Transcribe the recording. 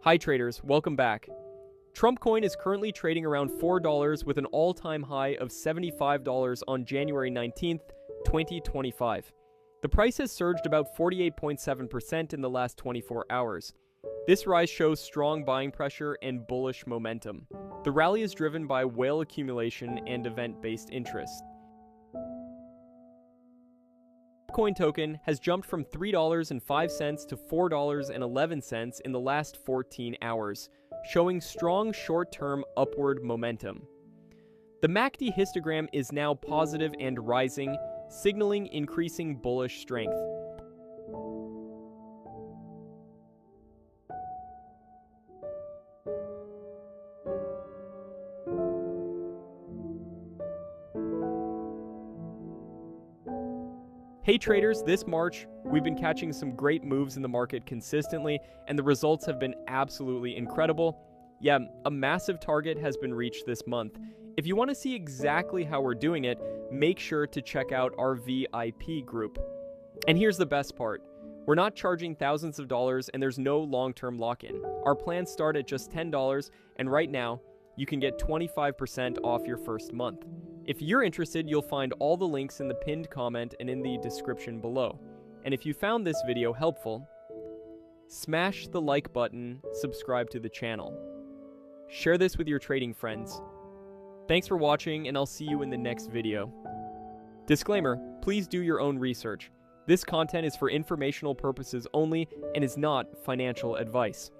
Hi traders, welcome back. Trump coin is currently trading around $4 with an all-time high of $75 on January 19th, 2025. The price has surged about 48.7% in the last 24 hours. This rise shows strong buying pressure and bullish momentum. The rally is driven by whale accumulation and event-based interest. Coin token has jumped from $3.05 to $4.11 in the last 14 hours, showing strong short-term upward momentum. The MACD histogram is now positive and rising, signaling increasing bullish strength. Hey traders, this March, we've been catching some great moves in the market consistently, and the results have been absolutely incredible. Yeah, a massive target has been reached this month. If you want to see exactly how we're doing it, make sure to check out our VIP group. And here's the best part. We're not charging thousands of dollars and there's no long-term lock-in. Our plans start at just $10, and right now, you can get 25% off your first month. If you're interested, you'll find all the links in the pinned comment and in the description below. And if you found this video helpful, smash the like button, subscribe to the channel. Share this with your trading friends. Thanks for watching, and I'll see you in the next video. Disclaimer, please do your own research. This content is for informational purposes only and is not financial advice.